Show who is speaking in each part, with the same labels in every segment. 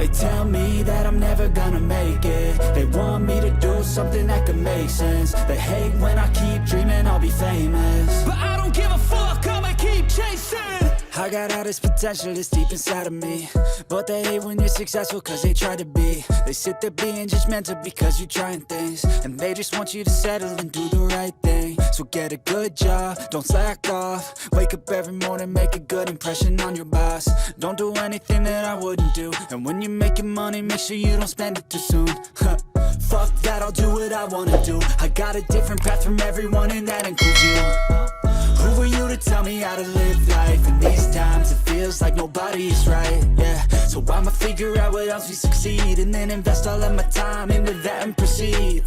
Speaker 1: They tell me that I'm never gonna make it. They want me to do something that could make sense. They hate when I keep dreaming I'll be famous, but I don't give a fuck, I'ma keep chasing. I got all this potential that's deep inside of me, but they hate when you're successful cause they try to be. They sit there being judgmental because you're trying things, and they just want you to settle and do the right thing. So get a good job, don't slack off. Wake up every morning, make a good impression on your boss. Don't do anything that I wouldn't do, and when you're making money, make sure you don't spend it too soon. Fuck that, I'll do what I wanna do. I got a different path from everyone, and that includes you. Who are you to tell me how to live life? In these times it feels like nobody is right, yeah. So I'ma figure out what else we succeed, and then invest all of my time into that and proceed.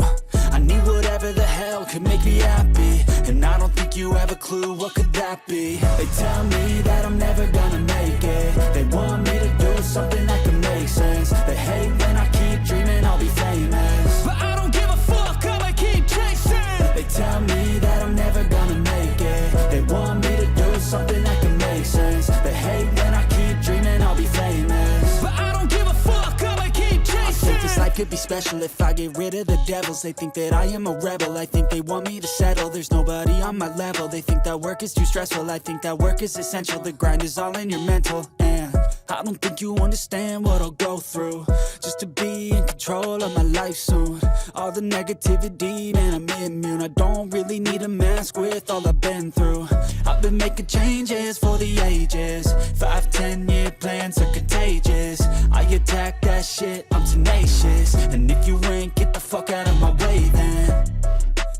Speaker 1: I need whatever the hell could make me happy, and I don't think you have a clue what could that be. They tell me that I'm never gonna make it. They want me to do something that can make sense. They hate when I keep dreaming I'll be famous, but I don't give a fuck, I'ma keep chasing. They tell me that I'm never gonna make it. They want me to do something that can make sense. They hate when I keep dreaming I'll be famous, but I don't give a fuck, I'ma keep chasing. I think this life could be special if I get rid of the devils. They think that I am a rebel, I think they want me to settle. There's nobody on my level. They think that work is too stressful, I think that work is essential. The grind is all in your mental, and I don't think you understand what I'll go through just to be in control of my life soon. All the negativity, man, I'm immune. I don't really need a mask with all I've been through. I've been making changes for the ages. 5-10 year plans are contagious. I attack that shit, I'm tenacious. And if you ain't, get the fuck out of my way then.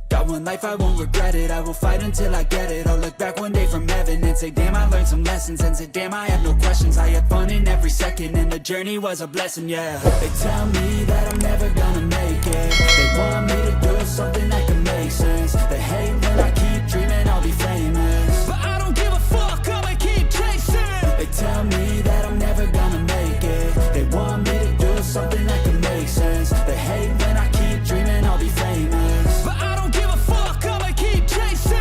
Speaker 1: Got one life, I won't regret it. I will fight until I get it. I'll look back one day from heaven and say, damn, I learned some lessons. And say, damn, I have no questions. I had fun in every second, and the journey was a blessing, yeah. They tell me that I'm never gonna make it. They want me to do something that can make sense. They hate when I keep dreaming I'll be famous, but I don't give a fuck, I'ma keep chasing. They tell me that I'm never gonna make it. They want me to do something that can make sense. They hate when I keep dreaming I'll be famous, but I don't give a fuck, I'ma keep chasing.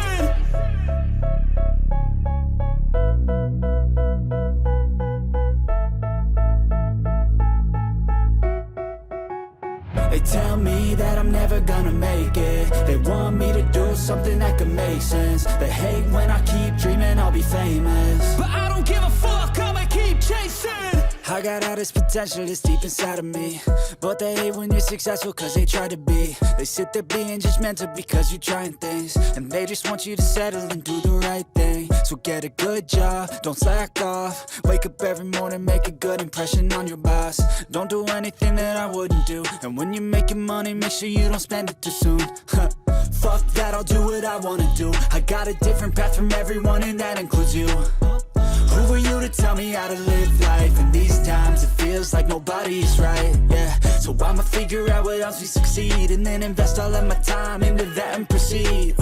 Speaker 1: They tell me that I'm never gonna make it. They want me to do something that can make sense. They hate when I keep dreaming I'll be famous, but I don't give a fuck, I'ma keep chasing. I got all this potential that's deep inside of me, but they hate when you're successful cause they try to be. They sit there being judgmental because you're trying things, and they just want you to settle and do the right thing. So get a good job, don't slack off. Wake up every morning, make a good impression on your boss. Don't do anything that I wouldn't do, and when you're making money, make sure you don't spend it too soon. Fuck that, I'll do what I wanna do. I got a different path from everyone, and that includes you. Who are you to tell me how to live life? In these times it feels like nobody is right, yeah. So I'ma figure out what else we succeed, and then invest all of my time into that and proceed.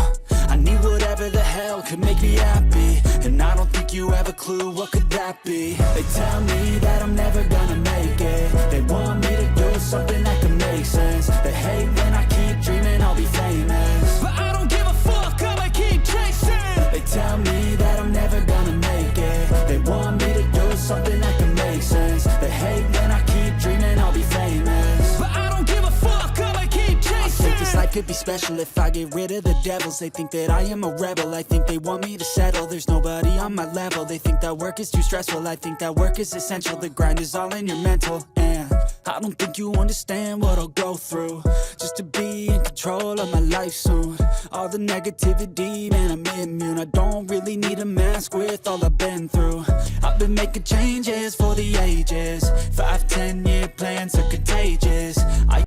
Speaker 1: I need whatever the hell could make me happy, and I don't think you have a clue what could that be. They tell me that I'm never gonna make it. They want me to do something that can make sense. They hate when I keep dreaming I'll be famous, but I don't give a fuck, I'ma keep chasing. They tell me that I'm never gonna make it. They want me to do something that can make sense. They hate when I keep dreaming I'll be famous, but I don't give a fuck, I'ma keep chasing. I think this life could be special if I get rid of the devils. They think that I am a rebel, I think they want me to settle. There's nobody on my level. They think that work is too stressful, I think that work is essential. The grind is all in your mental, and I don't think you understand what I'll go through just to be in control of my life soon. All the negativity, man, I'm immune. I don't really need a mask with all I've been through. I've been making changes for the ages. 5-10 year plans are contagious.